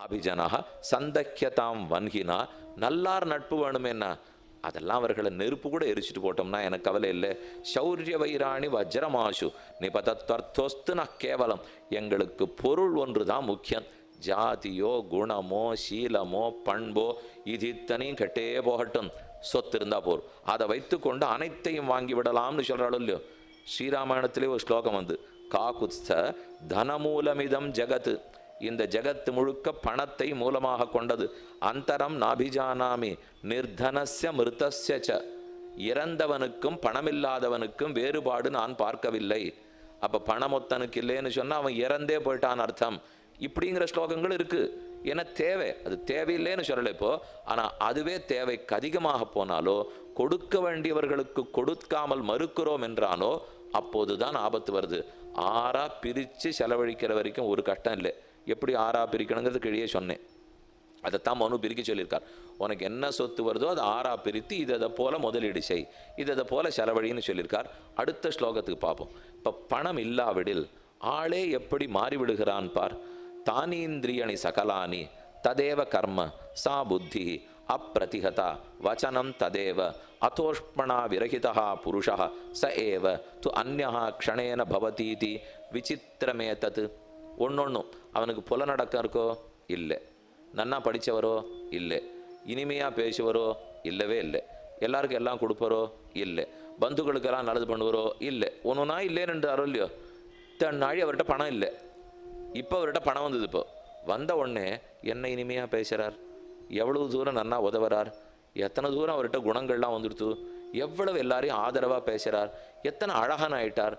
அபிஜனா சந்தக்கியதாம் வன்கினா, நல்லார் நட்பு வேணுமேன்னா அதெல்லாம் அவர்களை நெருப்பு கூட எரிச்சிட்டு போட்டோம்னா எனக்கு கவலை இல்லை. சௌரிய வைராணி வஜ்ரமாசு நிபதத்வர்த்தோஸ்து ந கேவலம். எங்களுக்கு பொருள் ஒன்று தான் முக்கியம். ஜாதியோ குணமோ சீலமோ பண்போ இது இத்தனையும் கெட்டே போகட்டும், சொத்து இருந்தா போர், அதை வைத்து கொண்டு அனைத்தையும் வாங்கி விடலாம்னு சொல்றாளோ இல்லையோ. ஸ்ரீராமாயணத்திலே ஒரு ஸ்லோகம் வந்து, காகுத்ஸ்த தனமூலமிதம் ஜகத்து, இந்த ஜகத்து முழுக்க பணத்தை மூலமாக கொண்டது. அந்தரம் நாபிஜானாமி நிர்தனஸ்ய மிருதஸ்ய ச, இறந்தவனுக்கும் பணமில்லாதவனுக்கும் வேறுபாடு நான் பார்க்கவில்லை. அப்ப பணமொத்தனுக்கு இல்லைன்னு சொன்னா அவன் இறந்தே போயிட்டான் அர்த்தம். இப்படிங்கிற ஸ்லோகங்கள் இருக்கு. ஏன்னா தேவை, அது தேவையில்லைன்னு சொல்லலை இப்போ. ஆனா அதுவே தேவைக்கு அதிகமாக போனாலோ, கொடுக்க வேண்டியவர்களுக்கு கொடுக்காமல் மறுக்கிறோம் என்றானோ அப்போதுதான் ஆபத்து வருது. ஆறா பிரித்து செலவழிக்கிற வரைக்கும் ஒரு கஷ்டம் இல்லை. எப்படி ஆறா பிரிக்கணுங்கிறது கீழே சொன்னேன். அதைத்தான் மனு பிரிக்க சொல்லியிருக்கார். உனக்கு என்ன சொத்து வருதோ அதை ஆறா பிரித்து இதை போல முதலீடு செய், இதை போல செலவழின்னு சொல்லியிருக்கார். அடுத்த ஸ்லோகத்துக்கு பார்ப்போம். இப்போ பணம் இல்லாவிடில் ஆளே எப்படி மாறிவிடுகிறான் பார். தானீந்திரியணி சகலானி ததேவ கர்ம சா புத்தி அப்பிரதிகதா வச்சனம் ததேவ அதோஷ்மணா விரகிதா புருஷா ச ஏவ து அந்யஹா க்ஷணேன பவதீதி விசித்திரமேதத். ஒன்னொன்னும் அவனுக்கு புலநடக்கம் இருக்கோ இல்லை, நன்னா படித்தவரோ இல்லை, இனிமையாக பேசுவரோ இல்லவே இல்லை, எல்லாருக்கும் எல்லாம் கொடுப்பாரோ இல்லை, பந்துக்களுக்கெல்லாம் நல்லது பண்ணுவாரோ இல்லை, ஒன்றுனா இல்லைன்னு இல்லையோ. தன்னாழி அவர்கிட்ட பணம் இல்லை, இப்போ அவர்கிட்ட பணம் வந்தது. இப்போ வந்த உடனே என்ன இனிமையாக பேசுகிறார், எவ்வளவு தூரம் நன்னா உதவுறார், எத்தனை தூரம் அவர்கிட்ட குணங்கள்லாம் வந்துடுத்து, எவ்வளவு எல்லாரையும் ஆதரவாக பேசுகிறார், எத்தனை அழகான ஆயிட்டார்,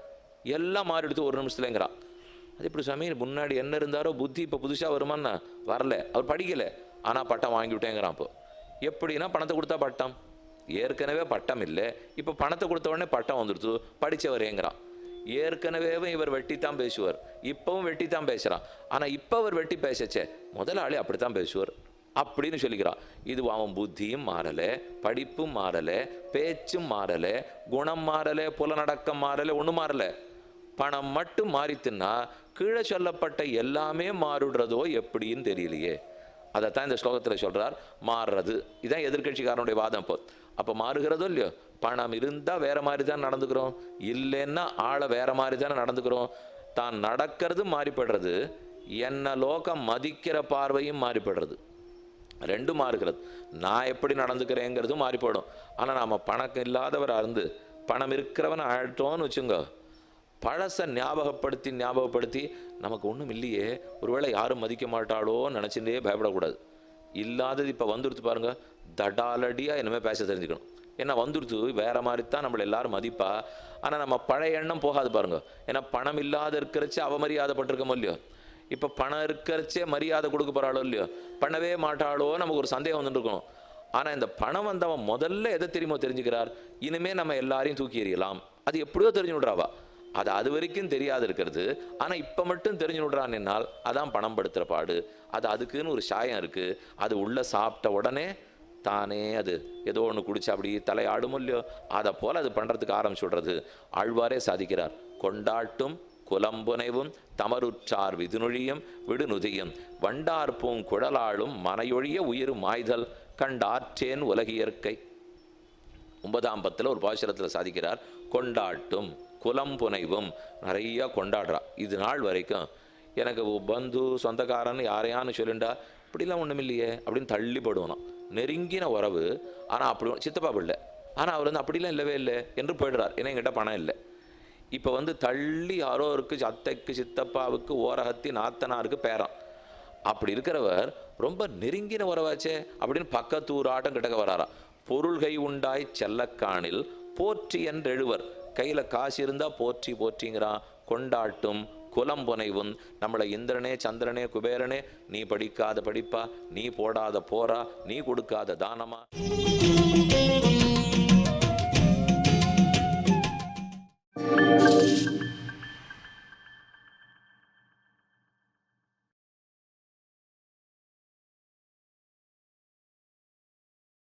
எல்லாம் மாறிடுத்து ஒரு நிமிஷத்துலங்கிறான். அது இப்படி சமயம் முன்னாடி என்ன இருந்தாரோ புத்தி இப்போ புதுசாக வருமானா வரல, அவர் படிக்கலை, ஆனால் பட்டம் வாங்கி விட்டேங்கிறான். இப்போ எப்படின்னா பணத்தை கொடுத்தா பட்டம், ஏற்கனவே பட்டம் இல்லை, இப்போ பணத்தை கொடுத்த உடனே பட்டம் வந்துடுத்து, படித்தவரேங்கிறான். ஏற்கனவே இவர் வெட்டித்தான் பேசுவார், இப்பவும் வெட்டித்தான் பேசுகிறான். ஆனால் இப்போ அவர் வெட்டி பேசச்சே முதலாளி அப்படித்தான் பேசுவார் அப்படின்னு சொல்லிக்கிறான். இது அவன் புத்தியும் மாறலை, படிப்பும் மாறலை, பேச்சும் மாறலை, குணம் மாறலை, புலநடக்கம் மாறலை, ஒன்றும் மாறலை. பணம் மட்டும் மாறித்துன்னா கீழே சொல்லப்பட்ட எல்லாமே மாறுடுறதோ எப்படின்னு தெரியலையே. அதைத்தான் இந்த ஸ்லோகத்தில் சொல்றார், மாறுறது. இதுதான் எதிர்கட்சிக்காரனுடைய வாதம். இப்போ அப்போ மாறுகிறதோ இல்லையோ, பணம் இருந்தால் வேற மாதிரி தான் நடந்துக்கிறோம், இல்லைன்னா ஆளை வேற மாதிரி தானே நடந்துக்கிறோம். தான் நடக்கிறது மாறிப்படுறது, என்ன லோகம் மதிக்கிற பார்வையும் மாறிப்படுறது, ரெண்டும் மாறுகிறது. நான் எப்படி நடந்துக்கிறேங்கிறதும் மாறிப்படும். ஆனால் நாம் பணம் இல்லாதவராக இருந்து பணம் இருக்கிறவன் ஆயிட்டோன்னு வச்சுங்க, பழசை ஞாபகப்படுத்தி நமக்கு ஒன்றும் இல்லையே, ஒருவேளை யாரும் மதிக்க மாட்டாளோன்னு நினச்சிட்டே பயப்படக்கூடாது. இல்லாதது இப்போ வந்துடுத்து பாருங்க, தடாலடியாக இனிமேல் பேச தெரிஞ்சுக்கணும். ஏன்னா வந்துடுத்து வேற மாதிரி தான் நம்மளை எல்லாரும் மதிப்பா. ஆனால் நம்ம பழைய எண்ணம் போகாது பாருங்க. ஏன்னா பணம் இல்லாத இருக்கிறச்சே அவமரியாதைப்பட்டிருக்கோமோ இல்லையோ, இப்போ பணம் இருக்கிறச்சே மரியாதை கொடுக்க போகிறாளோ இல்லையோ, பண்ணவே மாட்டாளோ நமக்கு ஒரு சந்தேகம் வந்துருக்கணும். ஆனால் இந்த பணம் வந்தவன் முதல்ல எதை தெரியுமோ தெரிஞ்சுக்கிறார், இனிமேல் நம்ம எல்லாரையும் தூக்கி எறியலாம், அது எப்படியோ தெரிஞ்சு விட்றாவா. அது வரைக்கும் தெரியாது இருக்கிறது, ஆனால் இப்போ மட்டும் தெரிஞ்சு விடுறான் என்னால், அதான் பணம் படுத்துகிற பாடு. அதுக்குன்னு ஒரு சாயம் இருக்குது, அது உள்ளே சாப்பிட்ட உடனே தானே அது ஏதோ ஒன்று குடிச்சா அப்படி தலையாடும் இல்லையோ, அதை போல் அது பண்ணுறதுக்கு ஆரம்பிச்சு விடுறது. ஆழ்வாரே சாதிக்கிறார், கொண்டாட்டும் குலம்புனைவும் தமருற்றார் விதுநொழியும் விடுநுதியும் வண்டார்பூங் குழலாளும் மனையொழிய உயிர் மாய்தல் கண்டாற்றேன் உலகியற்கை. 9ஆம் பத்தில் ஒரு பாசுரத்தில் சாதிக்கிறார், கொண்டாட்டும் குலம்புனைவும் நிறைய கொண்டாடுறா. இது நாள் வரைக்கும் எனக்கு பந்து சொந்தக்காரன் யாரையான்னு சொல்லிண்டா இப்படிலாம் ஒன்றும் இல்லையே அப்படின்னு தள்ளி போடுவானோ. நெருங்கின உறவு, ஆனால் அப்படி சித்தப்பா பிள்ளை, ஆனால் அவர் வந்து அப்படிலாம் இல்லவே இல்லை என்று போயிடுறார். ஏன்னா என்கிட்ட பணம் இல்லை. இப்போ தள்ளி யாரோ இருக்குது, அத்தைக்கு சித்தப்பாவுக்கு ஓரகத்தி நாத்தனாருக்கு பேரான். அப்படி இருக்கிறவர் ரொம்ப நெருங்கின உறவாச்சே அப்படின்னு பக்கத்தூர் ஆட்டம் கிட்டக்க வராரா. பொருள்கை உண்டாய் செல்லக்காணில் போற்றி என்றெழுவர். கையில் காசு இருந்தால் போற்றி போற்றிங்கிறான். கொண்டாட்டும் குலம்புனைவும், நம்மளை இந்திரனே சந்திரனே குபேரனே, நீ படிக்காத படிப்பா, நீ போடாத போரா, நீ கொடுக்காத தானமா.